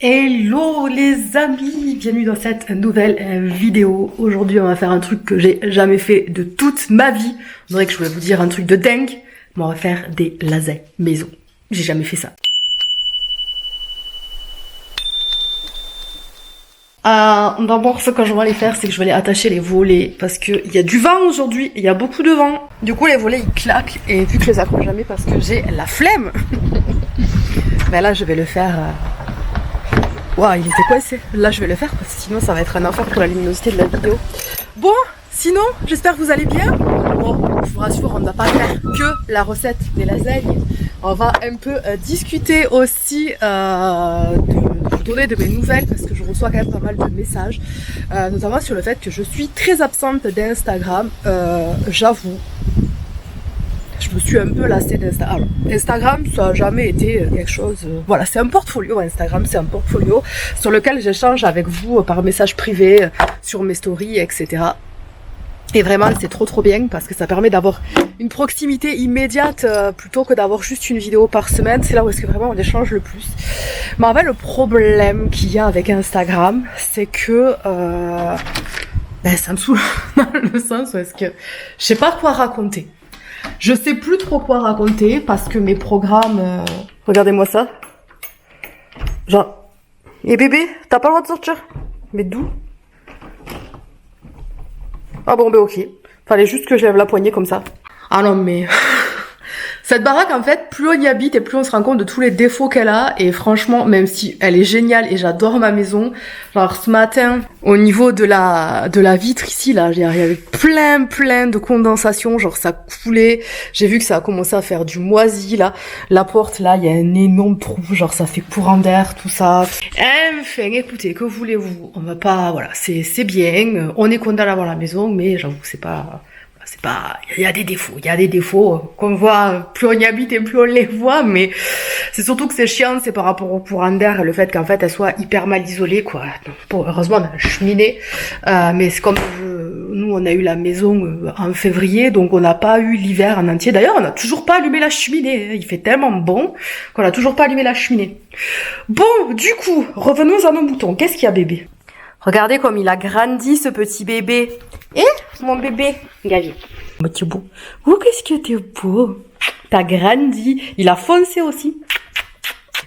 Hello les amis, bienvenue dans cette nouvelle vidéo. Aujourd'hui on va faire un truc que j'ai jamais fait de toute ma vie. On dirait que je voulais vous dire un truc de dingue, mais on va faire des lasagnes maison. J'ai jamais fait ça. D'abord ce que je vais aller faire c'est que je vais aller attacher les volets parce qu'il y a du vent aujourd'hui, il y a beaucoup de vent. Du coup les volets ils claquent et vu que je les accroche jamais parce que j'ai la flemme, ben là je vais le faire... Waouh, il était coincé. Là, je vais le faire parce que sinon, ça va être un enfer pour la luminosité de la vidéo. Bon, sinon, j'espère que vous allez bien. Bon, je vous rassure, on ne va pas faire que la recette des lasagnes. On va un peu discuter aussi de vous donner de mes nouvelles parce que je reçois quand même pas mal de messages, notamment sur le fait que je suis très absente d'Instagram. J'avoue. Je me suis un peu lassée d'Instagram. Instagram, ça n'a jamais été quelque chose... Voilà, c'est un portfolio, Instagram, c'est un portfolio sur lequel j'échange avec vous par message privé, sur mes stories, etc. Et vraiment, c'est trop bien parce que ça permet d'avoir une proximité immédiate plutôt que d'avoir juste une vidéo par semaine. C'est là où est-ce que vraiment on échange le plus. Mais en fait, le problème qu'il y a avec Instagram, c'est que... ça me saoule dans le sens où est-ce que je sais pas quoi raconter. Je sais plus trop quoi raconter parce que mes programmes... Regardez-moi ça. Genre... Et bébé, t'as pas le droit de sortir? Mais d'où? Ah bon, ben ok. Fallait juste que je lève la poignée comme ça. Ah non mais... Cette baraque, en fait, plus on y habite et plus on se rend compte de tous les défauts qu'elle a. Et franchement, même si elle est géniale et j'adore ma maison, genre ce matin, au niveau de la vitre ici, là, il y avait plein de condensation, genre ça coulait. J'ai vu que ça a commencé à faire du moisi, là. La porte, là, il y a un énorme trou, genre ça fait courant d'air, tout ça. Enfin, écoutez, que voulez-vous? On va pas, voilà, c'est bien. On est content d'avoir la maison, mais j'avoue que c'est pas, il y a des défauts qu'on voit, plus on y habite et plus on les voit, mais c'est surtout que c'est chiant, c'est par rapport au courant d'air et le fait qu'en fait elle soit hyper mal isolée, quoi. Bon, heureusement on a la cheminée, mais c'est comme nous on a eu la maison en février, donc on n'a pas eu l'hiver en entier. D'ailleurs on n'a toujours pas allumé la cheminée, il fait tellement bon qu'on n'a toujours pas allumé la cheminée. Bon, du coup, revenons à nos moutons. Qu'est-ce qu'il y a, bébé? Regardez comme il a grandi, ce petit bébé. Mon bébé. Regarde. Oh, t'es beau. Oh, qu'est-ce que t'es beau. T'as grandi. Il a foncé aussi.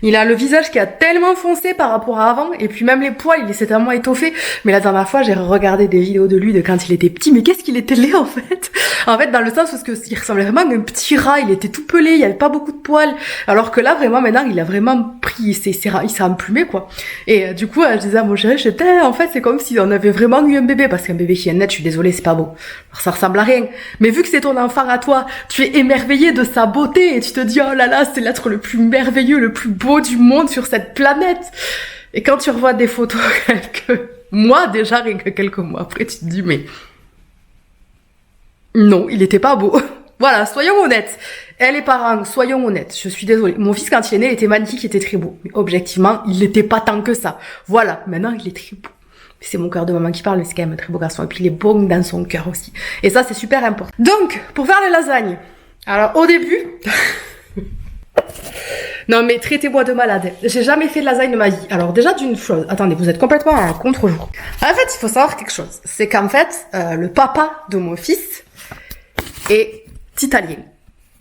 Il a le visage qui a tellement foncé par rapport à avant, et puis même les poils, il s'est tellement étoffé. Mais la dernière fois, j'ai regardé des vidéos de lui de quand il était petit, mais qu'est-ce qu'il était laid en fait. En fait, dans le sens où il ressemblait vraiment à un petit rat, il était tout pelé, il y avait pas beaucoup de poils. Alors que là, vraiment, maintenant, il a vraiment pris, il s'est emplumé, quoi. Et du coup, je disais à mon chéri, en fait, c'est comme si on avait vraiment eu un bébé, parce qu'un bébé qui est net, je suis désolée, c'est pas beau. Alors, ça ressemble à rien. Mais vu que c'est ton enfant à toi, tu es émerveillé de sa beauté, et tu te dis, oh là là, c'est l'être le plus merveilleux, le plus beau du monde sur cette planète. Et quand tu revois des photos quelques mois déjà, rien que quelques mois après, tu te dis mais non, il était pas beau. Voilà, soyons honnêtes. Les parents, soyons honnêtes. Je suis désolée. Mon fils, quand il est né, il était magnifique, il était très beau. Mais objectivement, il n'était pas tant que ça. Voilà, maintenant il est très beau. C'est mon cœur de maman qui parle, mais c'est quand même un très beau garçon. Et puis il est bon dans son cœur aussi. Et ça, c'est super important. Donc, pour faire les lasagnes. Alors, au début... Non mais traitez-moi de malade. J'ai jamais fait de lasagne de ma vie. Alors déjà d'une chose, attendez, vous êtes complètement à contre-jour. En fait, il faut savoir quelque chose. C'est qu'en fait, le papa de mon fils est italien.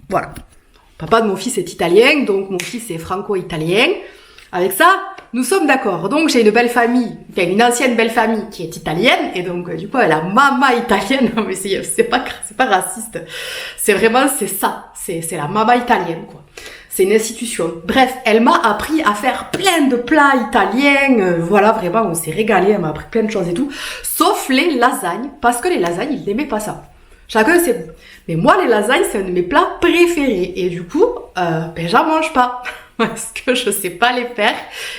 Voilà. Le papa de mon fils est italien, donc mon fils est franco-italien. Avec ça, nous sommes d'accord. Donc j'ai une belle famille, enfin une ancienne belle famille qui est italienne, et donc du coup elle a maman italienne. Non mais c'est pas raciste. C'est vraiment c'est ça. C'est la maman italienne quoi. C'est une institution. Bref, elle m'a appris à faire plein de plats italiens. Voilà, vraiment, on s'est régalé. Elle m'a appris plein de choses et tout. Sauf les lasagnes. Parce que les lasagnes, ils n'aimaient pas ça. Chacun ses goûts. Mais moi, les lasagnes, c'est un de mes plats préférés. Et du coup, j'en mange pas. Parce que je sais pas les faire.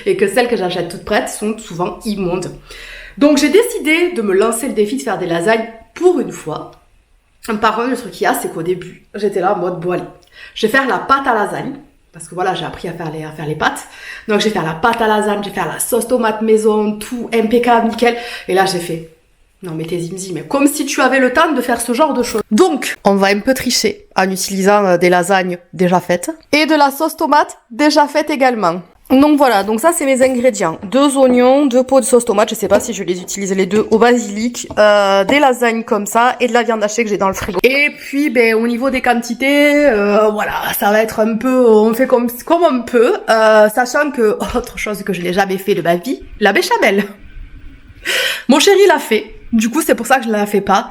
Et que celles que j'achète toutes prêtes sont souvent immondes. Donc, j'ai décidé de me lancer le défi de faire des lasagnes pour une fois. Par contre, le truc qu'il y a, c'est qu'au début, j'étais là en mode, bon allez, je vais faire la pâte à lasagne. Parce que voilà, j'ai appris à faire les pâtes. Donc, je vais faire la pâte à lasagne, je vais faire la sauce tomate maison, tout impeccable, nickel. Et là, j'ai fait, non mais t'es zimzi, mais comme si tu avais le temps de faire ce genre de choses. Donc, on va un peu tricher en utilisant des lasagnes déjà faites. Et de la sauce tomate déjà faite également. Donc voilà, donc ça c'est mes ingrédients. 2 oignons, 2 pots de sauce tomate, je sais pas si je les utilise les deux, au basilic, des lasagnes comme ça et de la viande hachée que j'ai dans le frigo. Et puis ben au niveau des quantités, voilà, ça va être un peu, on fait comme on peut, sachant que, autre chose que je n'ai jamais fait de ma vie, la béchamel. Mon chéri l'a fait, du coup c'est pour ça que je ne la fais pas.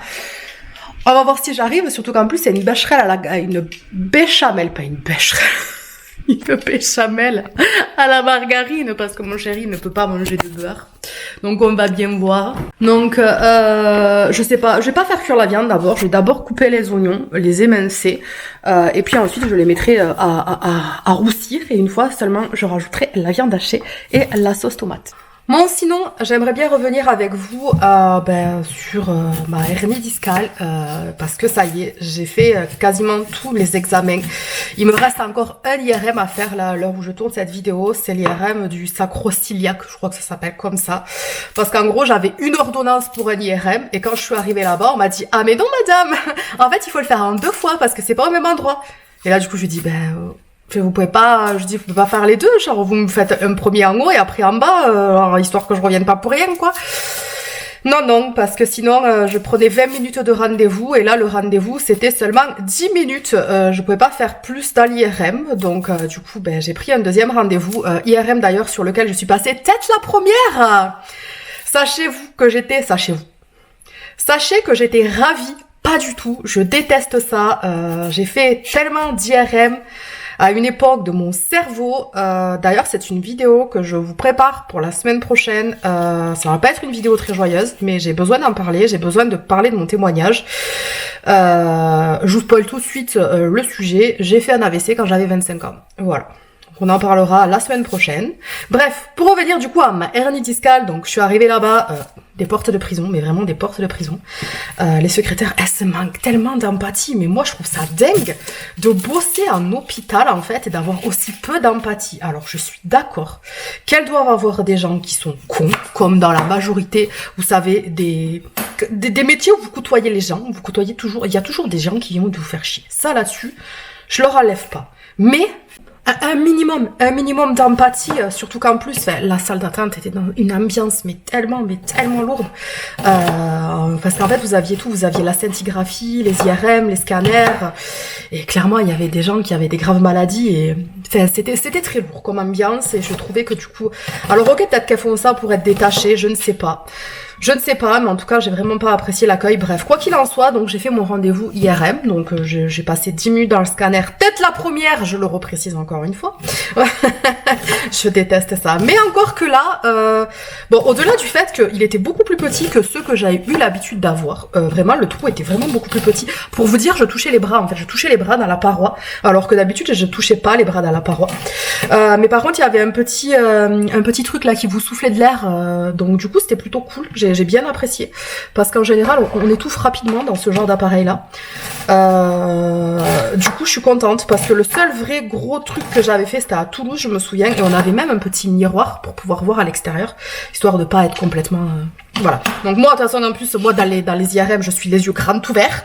On va voir si j'arrive, surtout qu'en plus c'est une bécherelle une béchamel, pas une bécherelle. Une béchamel à la margarine parce que mon chéri ne peut pas manger de beurre. Donc on va bien voir. Donc je sais pas, je vais pas faire cuire la viande d'abord. Je vais d'abord couper les oignons, les émincer et puis ensuite je les mettrai à roussir et une fois seulement je rajouterai la viande hachée et la sauce tomate. Bon, sinon, j'aimerais bien revenir avec vous sur ma hernie discale parce que ça y est, j'ai fait quasiment tous les examens. Il me reste encore un IRM à faire là, à l'heure où je tourne cette vidéo. C'est l'IRM du sacro-ciliaque, je crois que ça s'appelle comme ça. Parce qu'en gros, j'avais une ordonnance pour un IRM et quand je suis arrivée là-bas, on m'a dit « Ah mais non madame, en fait il faut le faire en 2 fois parce que c'est pas au même endroit. » Et là du coup je lui dis vous pouvez pas, je dis, vous pouvez pas faire les deux, genre vous me faites un premier en haut et après en bas, histoire que je revienne pas pour rien, quoi. Non, parce que sinon, je prenais 20 minutes de rendez-vous et là, le rendez-vous, c'était seulement 10 minutes. Je pouvais pas faire plus dans l'IRM, donc du coup, j'ai pris un deuxième rendez-vous, IRM d'ailleurs, sur lequel je suis passée tête la première. Sachez que j'étais ravie, pas du tout, je déteste ça, j'ai fait tellement d'IRM, à une époque de mon cerveau. D'ailleurs, c'est une vidéo que je vous prépare pour la semaine prochaine. Ça va pas être une vidéo très joyeuse, mais j'ai besoin d'en parler. J'ai besoin de parler de mon témoignage. Je vous spoil tout de suite le sujet. J'ai fait un AVC quand j'avais 25 ans. Voilà. On en parlera la semaine prochaine. Bref, pour revenir du coup à ma hernie discale, donc je suis arrivée là-bas, des portes de prison, mais vraiment des portes de prison. Les secrétaires, elles se manquent tellement d'empathie, mais moi je trouve ça dingue de bosser en hôpital en fait et d'avoir aussi peu d'empathie. Alors je suis d'accord qu'elles doivent avoir des gens qui sont cons, comme dans la majorité, vous savez, des métiers où vous côtoyez les gens, vous côtoyez toujours, il y a toujours des gens qui viennent vous faire chier. Ça là-dessus, je leur enlève pas. Mais un minimum d'empathie, surtout qu'en plus la salle d'attente était dans une ambiance mais tellement lourde, parce qu'en fait vous aviez tout, vous aviez la scintigraphie, les IRM, les scanners, et clairement il y avait des gens qui avaient des graves maladies et enfin, c'était très lourd comme ambiance et je trouvais que du coup, alors ok peut-être qu'elles font ça pour être détachées, je ne sais pas, mais en tout cas, j'ai vraiment pas apprécié l'accueil. Bref, quoi qu'il en soit, donc j'ai fait mon rendez-vous IRM. Donc j'ai passé 10 minutes dans le scanner. Peut-être la première, je le reprécise encore une fois. Je déteste ça. Mais encore que là, au-delà du fait qu'il était beaucoup plus petit que ceux que j'avais eu l'habitude d'avoir. Vraiment, le trou était vraiment beaucoup plus petit. Pour vous dire, je touchais les bras. En fait, je touchais les bras dans la paroi. Alors que d'habitude, je touchais pas les bras dans la paroi. Mais par contre, il y avait un petit truc là qui vous soufflait de l'air. Donc du coup, c'était plutôt cool. J'ai bien apprécié parce qu'en général on étouffe rapidement dans ce genre d'appareil là. Du coup je suis contente parce que le seul vrai gros truc que j'avais fait c'était à Toulouse, je me souviens, et on avait même un petit miroir pour pouvoir voir à l'extérieur, histoire de pas être complètement voilà. Donc moi de toute façon en plus moi dans les IRM je suis les yeux grands ouverts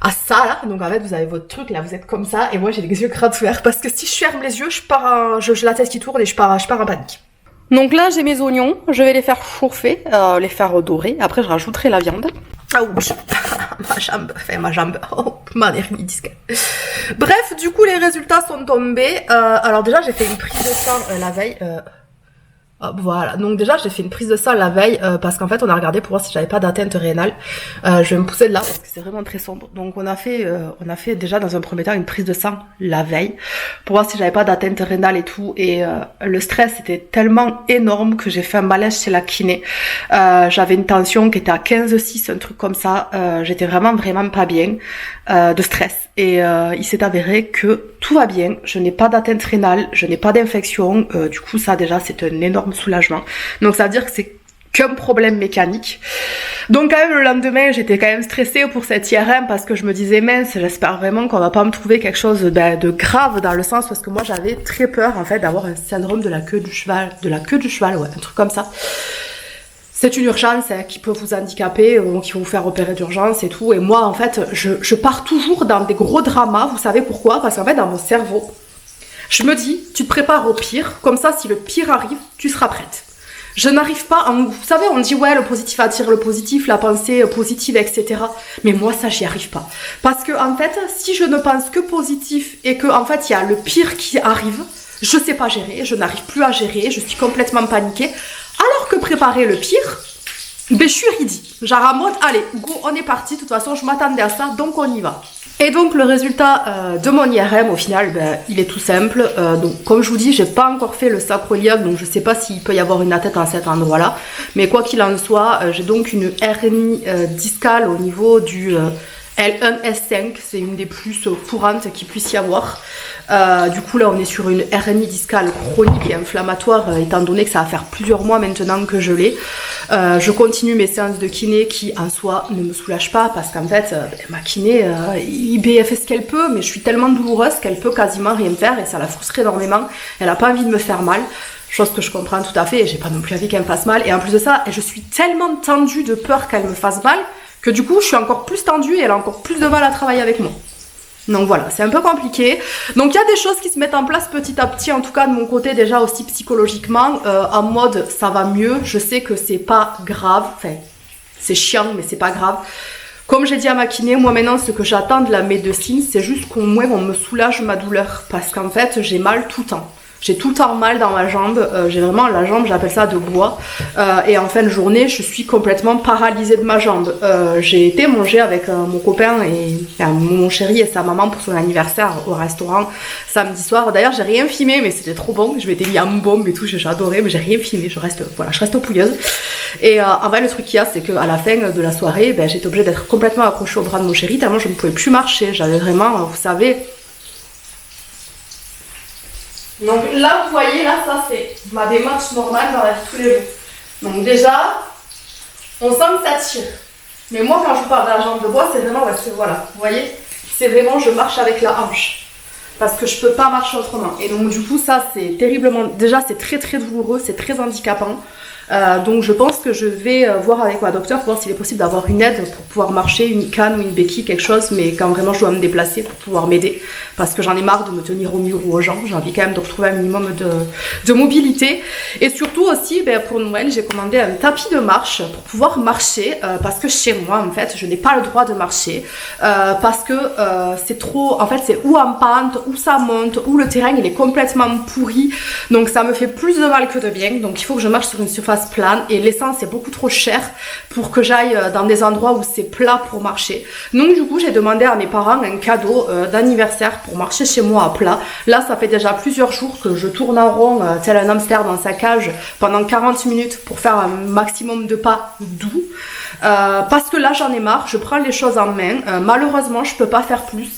à ça là, donc en fait vous avez votre truc là, vous êtes comme ça et moi j'ai les yeux grands ouverts parce que si je ferme les yeux je pars j'ai la tête qui tourne et je pars en panique. Donc là, j'ai mes oignons, je vais les faire chauffer, les faire dorer. Après, je rajouterai la viande. Ah ouch, ma jambe, oh, ma hernie discale. Bref, du coup, les résultats sont tombés. Alors déjà, j'ai fait une prise de sang la veille. Hop, voilà, donc déjà j'ai fait une prise de sang la veille parce qu'en fait on a regardé pour voir si j'avais pas d'atteinte rénale. Je vais me pousser de là parce que c'est vraiment très sombre. Donc on a fait déjà dans un premier temps une prise de sang la veille pour voir si j'avais pas d'atteinte rénale et tout. Et le stress était tellement énorme que j'ai fait un malaise chez la kiné. J'avais une tension qui était à 15,6, un truc comme ça. J'étais vraiment pas bien de stress. Et il s'est avéré que tout va bien. Je n'ai pas d'atteinte rénale, je n'ai pas d'infection. Du coup ça déjà c'est un énorme soulagement. Donc ça veut dire que c'est qu'un problème mécanique. Donc quand même le lendemain j'étais quand même stressée pour cette IRM parce que je me disais mince, j'espère vraiment qu'on va pas me trouver quelque chose de grave, dans le sens parce que moi j'avais très peur en fait d'avoir un syndrome de la queue du cheval, ouais, un truc comme ça. C'est une urgence qui peut vous handicaper ou qui va vous faire opérer d'urgence et tout. Et moi en fait je pars toujours dans des gros dramas. Vous savez pourquoi? Parce qu'en fait dans mon cerveau Je me dis, tu te prépares au pire, comme ça si le pire arrive, tu seras prête. Je n'arrive pas, vous savez, on dit ouais, le positif attire le positif, la pensée positive, etc. Mais moi, ça, j'y arrive pas. Parce que, en fait, si je ne pense que positif et que, en fait, il y a le pire qui arrive, je sais pas gérer, je n'arrive plus à gérer, je suis complètement paniquée. Alors que préparer le pire, ben, je suis ready. Genre en mode, allez, go, on est parti, de toute façon, je m'attendais à ça, donc on y va. Et donc le résultat de mon IRM au final, ben, il est tout simple. Donc comme je vous dis, j'ai pas encore fait le sacroiliac, donc je sais pas s'il peut y avoir une atteinte à cet endroit-là. Mais quoi qu'il en soit, j'ai donc une hernie discale au niveau du L1-S5, c'est une des plus courantes qu'il puisse y avoir. Du coup là on est sur une hernie discale chronique et inflammatoire étant donné que ça va faire plusieurs mois maintenant que je l'ai. Je continue mes séances de kiné qui en soi ne me soulagent pas parce qu'en fait ma kiné elle fait ce qu'elle peut, mais je suis tellement douloureuse qu'elle peut quasiment rien faire et ça la frustre énormément. Elle a pas envie de me faire mal. Chose que je comprends tout à fait et j'ai pas non plus envie qu'elle me fasse mal. Et en plus de ça, je suis tellement tendue de peur qu'elle me fasse mal que du coup je suis encore plus tendue et elle a encore plus de mal à travailler avec moi. Donc voilà, c'est un peu compliqué. Donc il y a des choses qui se mettent en place petit à petit, en tout cas de mon côté déjà aussi psychologiquement, en mode ça va mieux, je sais que c'est pas grave, enfin c'est chiant mais c'est pas grave. Comme j'ai dit à ma kiné, moi maintenant ce que j'attends de la médecine, c'est juste qu'au moins on me soulage ma douleur parce qu'en fait j'ai mal tout le temps. J'ai tout le temps mal dans ma jambe, j'ai vraiment la jambe, j'appelle ça de bois. Et en fin de journée, je suis complètement paralysée de ma jambe. J'ai été manger avec mon copain et mon chéri et sa maman pour son anniversaire au restaurant samedi soir. D'ailleurs, j'ai rien filmé, mais c'était trop bon. Je m'étais mis en bombe et tout, j'ai adoré, mais j'ai rien filmé. Je reste pouilleuse. Et en vrai, le truc qu'il y a, c'est qu'à la fin de la soirée, ben, j'étais obligée d'être complètement accrochée au bras de mon chéri tellement je ne pouvais plus marcher. J'avais vraiment, vous savez. Donc là, vous voyez, là, ça c'est ma démarche normale dans la vie de tous les jours. Donc déjà, on sent que ça tire. Mais moi, quand je vous parle de la jambe de bois, c'est vraiment, parce que voilà, vous voyez, c'est vraiment, je marche avec la hanche. Parce que je peux pas marcher autrement. Et donc du coup, ça c'est terriblement, déjà c'est très très douloureux, c'est très handicapant. Donc je pense que je vais voir avec ma docteure pour voir s'il est possible d'avoir une aide pour pouvoir marcher, une canne ou une béquille, quelque chose, mais quand vraiment je dois me déplacer pour pouvoir m'aider, parce que j'en ai marre de me tenir au mur ou aux jambes, j'ai envie quand même de retrouver un minimum de mobilité. Et surtout aussi, ben, pour Noël, j'ai commandé un tapis de marche pour pouvoir marcher, parce que chez moi en fait, je n'ai pas le droit de marcher, parce que c'est trop, en fait c'est ou en pente, ou ça monte, ou le terrain il est complètement pourri, donc ça me fait plus de mal que de bien, donc il faut que je marche sur une surface plane et l'essence est beaucoup trop cher pour que j'aille dans des endroits où c'est plat pour marcher. Donc du coup j'ai demandé à mes parents un cadeau d'anniversaire pour marcher chez moi à plat. Là ça fait déjà plusieurs jours que je tourne en rond tel un hamster dans sa cage pendant 40 minutes pour faire un maximum de pas doux. Parce que là j'en ai marre, je prends les choses en main. Malheureusement je peux pas faire plus.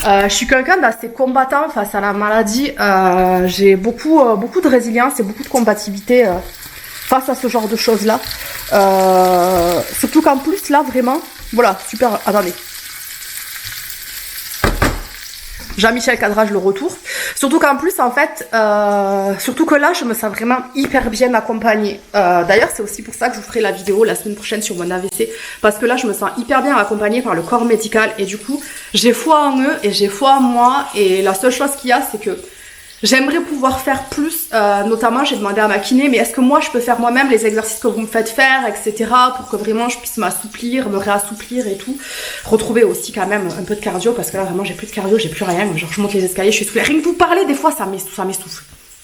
Je suis quelqu'un d'assez combattant face à la maladie. J'ai beaucoup de résilience et beaucoup de combativité face à ce genre de choses là. Surtout qu'en plus là vraiment, voilà, super, attendez. Jean-Michel Cadrage le retour. Surtout qu'en plus en fait, surtout que là je me sens vraiment hyper bien accompagnée. D'ailleurs c'est aussi pour ça que je vous ferai la vidéo la semaine prochaine sur mon AVC. Parce que là je me sens hyper bien accompagnée par le corps médical. Et du coup j'ai foi en eux et j'ai foi en moi. Et la seule chose qu'il y a c'est que j'aimerais pouvoir faire plus, notamment j'ai demandé à ma kiné, mais est-ce que moi je peux faire moi-même les exercices que vous me faites faire, etc. pour que vraiment je puisse m'assouplir, me réassouplir et tout. Retrouver aussi quand même un peu de cardio, parce que là vraiment j'ai plus de cardio, j'ai plus rien, genre je monte les escaliers, je suis soufflée. Rien que vous parler des fois ça m'essouffle.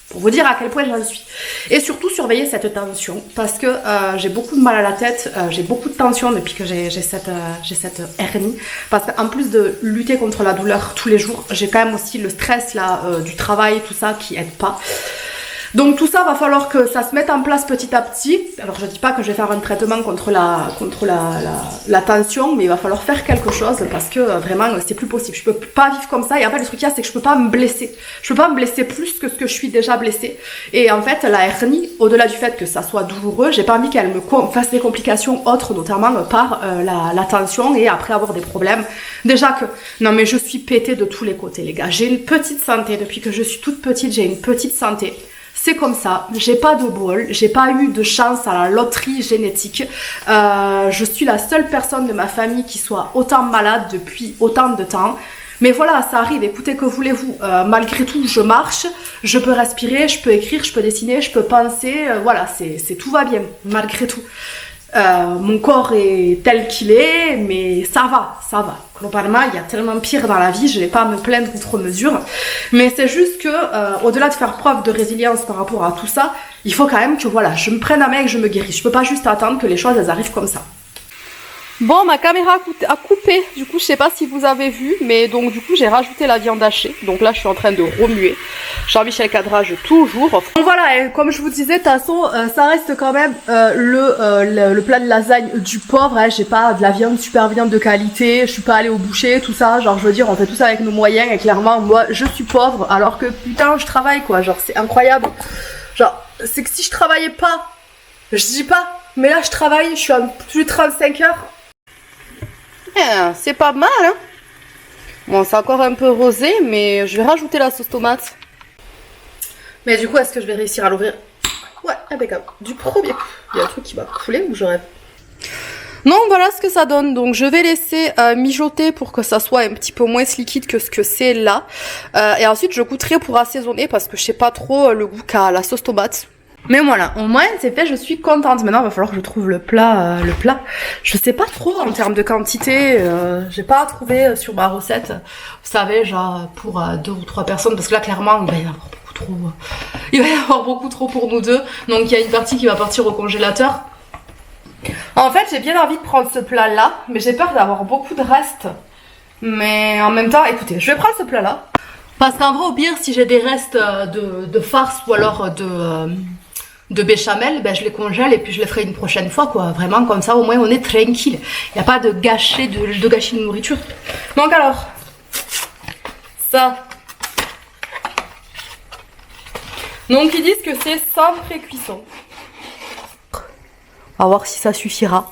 Pour vous dire à quel point j'en suis. Et surtout surveiller cette tension, parce que j'ai beaucoup de mal à la tête, j'ai beaucoup de tension depuis que j'ai cette hernie, parce qu'en plus de lutter contre la douleur tous les jours, j'ai quand même aussi le stress là du travail, tout ça qui aide pas. Donc tout ça va falloir que ça se mette en place petit à petit. Alors je dis pas que je vais faire un traitement contre la tension, mais il va falloir faire quelque chose parce que vraiment c'est plus possible. Je peux pas vivre comme ça. Et en fait le truc qu'il y a c'est que je peux pas me blesser. Je peux pas me blesser plus que ce que je suis déjà blessée. Et en fait la hernie, au-delà du fait que ça soit douloureux, j'ai pas envie qu'elle me fasse des complications autres, notamment par la tension et après avoir des problèmes. Déjà que, non mais je suis pétée de tous les côtés les gars. J'ai une petite santé depuis que je suis toute petite, j'ai une petite santé. C'est comme ça, j'ai pas de bol, j'ai pas eu de chance à la loterie génétique. Je suis la seule personne de ma famille qui soit autant malade depuis autant de temps. Mais voilà, ça arrive, écoutez, que voulez-vous, malgré tout, je marche, je peux respirer, je peux écrire, je peux dessiner, je peux penser, voilà, tout va bien, malgré tout. Mon corps est tel qu'il est, mais ça va, ça va. Globalement, il y a tellement pire dans la vie, je vais pas à me plaindre outre mesure. Mais c'est juste que, au-delà de faire preuve de résilience par rapport à tout ça, il faut quand même que, voilà, je me prenne à main et que je me guérisse. Je peux pas juste attendre que les choses, elles arrivent comme ça. Bon, ma caméra a coupé, du coup je sais pas si vous avez vu, mais donc du coup j'ai rajouté la viande hachée, donc là je suis en train de remuer. Jean-Michel Cadrage toujours. Donc voilà, et comme je vous disais, de toute façon ça reste quand même le plat de lasagne du pauvre, hein. J'ai pas de la viande, super viande de qualité, je suis pas allée au boucher, tout ça, genre je veux dire on fait tout ça avec nos moyens et clairement moi je suis pauvre alors que putain je travaille quoi, genre c'est incroyable. Genre c'est que si je travaillais pas, je dis pas, mais là je travaille, je suis à plus de 35 heures. C'est pas mal, hein. Bon, c'est encore un peu rosé, mais je vais rajouter la sauce tomate. Mais du coup, est-ce que je vais réussir à l'ouvrir? Ouais, impeccable. Du premier coup. Il y a un truc qui va couler ou je rêve? Non, voilà ce que ça donne. Donc, je vais laisser mijoter pour que ça soit un petit peu moins liquide que ce que c'est là. Et ensuite, je goûterai pour assaisonner parce que je sais pas trop le goût qu'a la sauce tomate. Mais voilà, au moins c'est fait, je suis contente. Maintenant il va falloir que je trouve le plat. Je sais pas trop en termes de quantité, j'ai pas trouvé sur ma recette, vous savez, genre pour 2 ou 3 personnes, parce que là clairement il va y avoir beaucoup trop. Il va y avoir beaucoup trop pour nous deux, donc il y a une partie qui va partir au congélateur. En fait j'ai bien envie de prendre ce plat là, mais j'ai peur d'avoir beaucoup de restes. Mais en même temps, écoutez, je vais prendre ce plat là. Parce qu'en vrai au pire, si j'ai des restes de farce ou alors de béchamel, ben je les congèle et puis je les ferai une prochaine fois quoi. Vraiment comme ça au moins on est tranquille. Il n'y a pas de gâcher de nourriture. Donc alors, ça. Donc ils disent que c'est sans pré-cuisson. On va voir si ça suffira.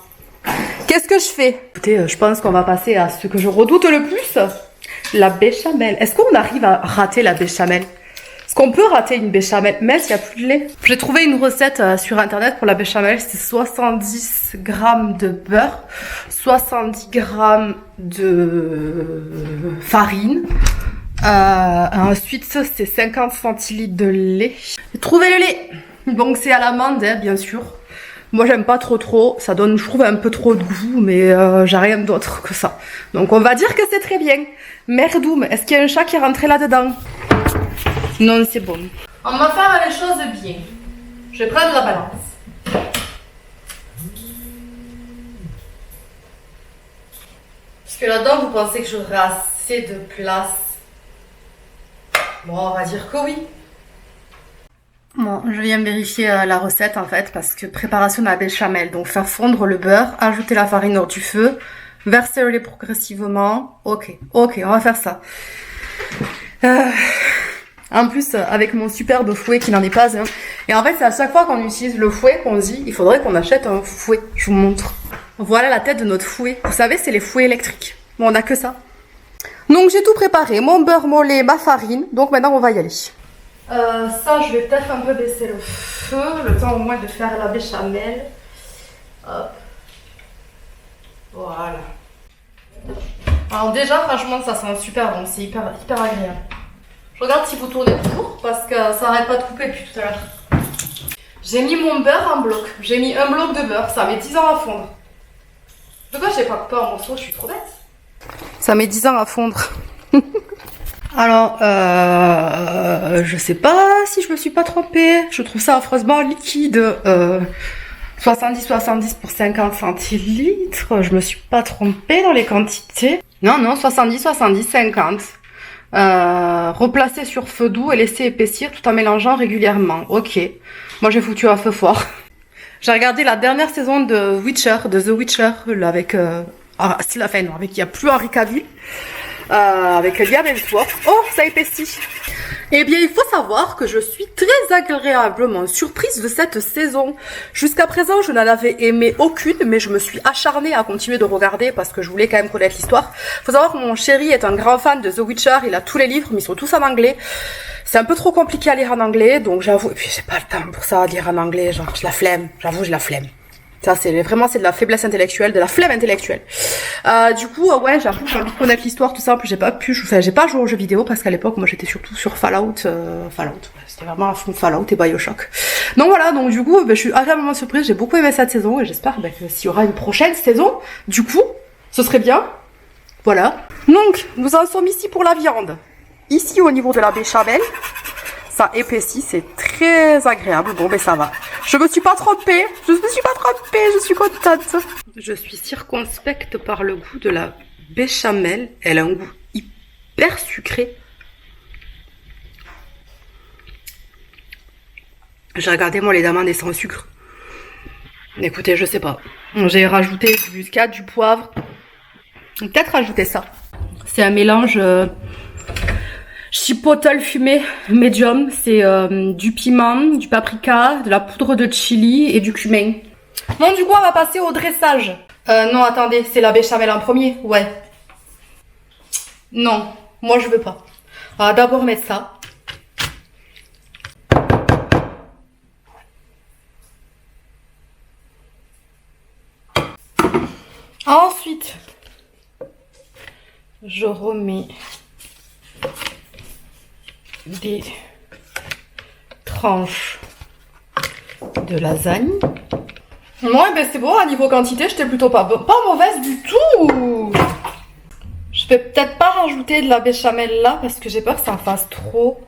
Qu'est-ce que je fais? Écoutez, je pense qu'on va passer à ce que je redoute le plus. La béchamel. Est-ce qu'on arrive à rater la béchamel? Est-ce qu'on peut rater une béchamel même s'il n'y a plus de lait? J'ai trouvé une recette sur internet pour la béchamel, c'est 70 g de beurre, 70 g de farine, ensuite c'est 50 centilitres de lait. J'ai trouvé le lait, donc c'est à l'amande hein, bien sûr. Moi j'aime pas trop, ça donne je trouve un peu trop de goût mais j'ai rien d'autre que ça. Donc on va dire que c'est très bien. Merdoum, est-ce qu'il y a un chat qui est rentré là-dedans? Non, c'est bon. On va faire les choses bien. Je vais prendre la balance. Parce que là-dedans, vous pensez que j'aurai assez de place? Bon, on va dire que oui. Bon, je viens vérifier la recette en fait, parce que préparation de la béchamel. Donc faire fondre le beurre, ajouter la farine hors du feu, verser le lait progressivement. Ok, on va faire ça. En plus, avec mon superbe fouet qui n'en est pas un. Et en fait, c'est à chaque fois qu'on utilise le fouet qu'on dit, il faudrait qu'on achète un fouet. Je vous montre. Voilà la tête de notre fouet. Vous savez, c'est les fouets électriques. Bon, on n'a que ça. Donc, j'ai tout préparé. Mon beurre, mon lait, ma farine. Donc, maintenant, on va y aller. Ça, je vais peut-être un peu baisser le feu. Le temps au moins de faire la béchamel. Hop. Voilà. Alors déjà, franchement, ça sent super bon. C'est hyper agréable. Je regarde si vous tournez toujours parce que ça n'arrête pas de couper depuis tout à l'heure. J'ai mis mon beurre en bloc. J'ai mis un bloc de beurre. Ça met 10 ans à fondre. Pourquoi je n'ai pas coupé en morceaux? Je suis trop bête. Ça met 10 ans à fondre. Alors, je sais pas si je me suis pas trompée. Je trouve ça affreusement liquide. 70 pour 50 centilitres. Je me suis pas trompée dans les quantités. Non, 70, 50. Replacer sur feu doux et laisser épaissir tout en mélangeant régulièrement. Ok. Moi j'ai foutu à feu fort. J'ai regardé la dernière saison de The Witcher, avec il n'y a plus Henry Cavill. Avec Liam Hemsworth. Oh, ça épaissit. Eh bien, il faut savoir que je suis très agréablement surprise de cette saison. Jusqu'à présent, je n'en avais aimé aucune, mais je me suis acharnée à continuer de regarder parce que je voulais quand même connaître l'histoire. Il faut savoir que mon chéri est un grand fan de The Witcher, il a tous les livres, mais ils sont tous en anglais. C'est un peu trop compliqué à lire en anglais, donc j'avoue, et puis j'ai pas le temps pour ça, à lire en anglais, genre, j'ai la flemme, j'avoue, j'ai la flemme. Ça, c'est vraiment, c'est de la faiblesse intellectuelle, de la flemme intellectuelle. Du coup, ouais, j'avoue, j'ai envie de connaître l'histoire, tout ça. En plus, j'ai pas joué aux jeux vidéo parce qu'à l'époque, moi, j'étais surtout sur Fallout. C'était vraiment à fond Fallout et Bioshock. Donc voilà, donc du coup, je suis agréablement surprise. J'ai beaucoup aimé cette saison et j'espère que s'il y aura une prochaine saison, du coup, ce serait bien. Voilà. Donc, nous en sommes ici pour la viande. Ici, au niveau de la béchamel, ça épaissit, c'est très agréable. Bon, ben ça va. Je me suis pas trompée, je suis contente. Je suis circonspecte par le goût de la béchamel. Elle a un goût hyper sucré. J'ai regardé moi les d'amandes et sans sucre. Écoutez, je sais pas. J'ai rajouté du muscade, du poivre. Peut-être rajouter ça. C'est un mélange chipotle fumé médium. C'est du piment, du paprika, de la poudre de chili et du cumin. Bon, du coup, on va passer au dressage. Non, attendez, c'est la béchamel en premier. Ouais. Non, moi je veux pas. On va d'abord mettre ça. Ensuite, je remets des tranches de lasagne. Ouais, ben c'est bon, à niveau quantité, j'étais plutôt pas mauvaise du tout. Je vais peut-être pas rajouter de la béchamel là, parce que j'ai peur que ça en fasse trop.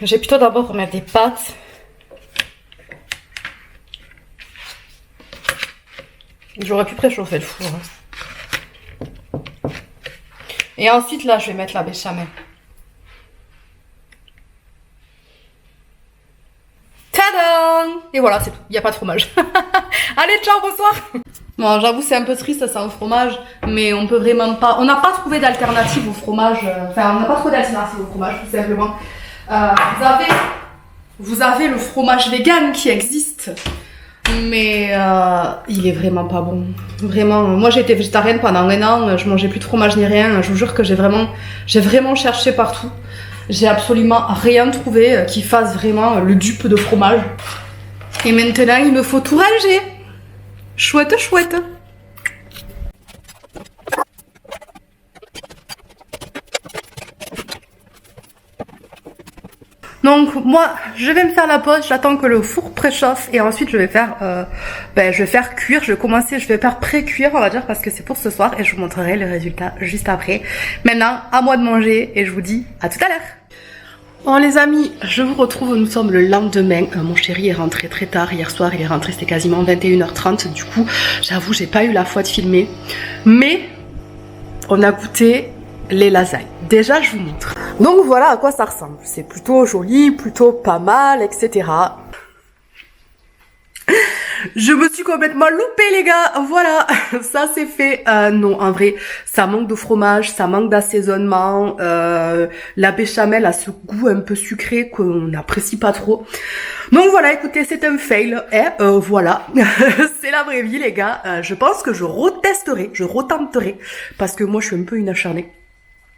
J'ai plutôt d'abord remettre des pâtes. J'aurais pu préchauffer le four. Et ensuite, là, je vais mettre la béchamel. Tadam! Et voilà, c'est tout. Il n'y a pas de fromage. Allez, ciao, bonsoir! Bon, j'avoue, c'est un peu triste sans fromage, mais on peut vraiment pas... On n'a pas trouvé d'alternative au fromage. Enfin, on n'a pas trouvé d'alternative au fromage, tout simplement. Vous avez le fromage vegan qui existe. Mais il est vraiment pas bon. Vraiment, moi j'ai été végétarienne pendant un an, je mangeais plus de fromage ni rien. Je vous jure que j'ai vraiment cherché partout. J'ai absolument rien trouvé qui fasse vraiment le dupe de fromage. Et maintenant il me faut tout ranger. Chouette, chouette. Donc moi, je vais me faire la pause, j'attends que le four préchauffe et ensuite je vais faire cuire, je vais faire pré-cuire on va dire parce que c'est pour ce soir et je vous montrerai le résultat juste après. Maintenant, à moi de manger et je vous dis à tout à l'heure. Bon les amis, je vous retrouve, nous sommes le lendemain, mon chéri est rentré très tard, hier soir il est rentré, c'était quasiment 21h30, du coup j'avoue j'ai pas eu la foi de filmer, mais on a goûté les lasagnes. Déjà je vous montre. Donc voilà à quoi ça ressemble. C'est plutôt joli, plutôt pas mal, etc. Je me suis complètement loupée les gars. Voilà, ça c'est fait. Non, en vrai, ça manque de fromage, ça manque d'assaisonnement. La béchamel a ce goût un peu sucré qu'on n'apprécie pas trop. Donc voilà, écoutez, c'est un fail. Et voilà, c'est la vraie vie les gars. Je pense que je retenterai, parce que moi je suis un peu une acharnée.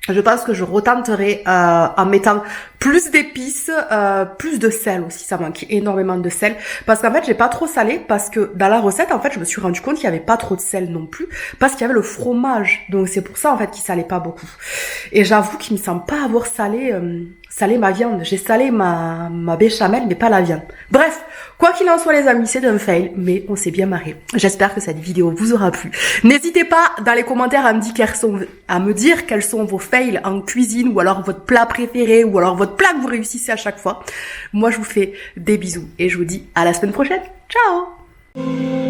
Je pense que je retenterai en mettant plus d'épices, plus de sel aussi, ça manque énormément de sel. Parce qu'en fait, j'ai pas trop salé parce que dans la recette, en fait, je me suis rendu compte qu'il y avait pas trop de sel non plus parce qu'il y avait le fromage. Donc c'est pour ça en fait qu'il salait pas beaucoup. Et j'avoue qu'il me semble pas avoir salé ma viande. J'ai salé ma béchamel mais pas la viande. Bref, quoi qu'il en soit les amis, c'est un fail, mais on s'est bien marré. J'espère que cette vidéo vous aura plu. N'hésitez pas dans les commentaires à me dire quels sont vos fails en cuisine ou alors votre plat préféré ou alors votre plat que vous réussissez à chaque fois. Moi je vous fais des bisous et je vous dis à la semaine prochaine. Ciao!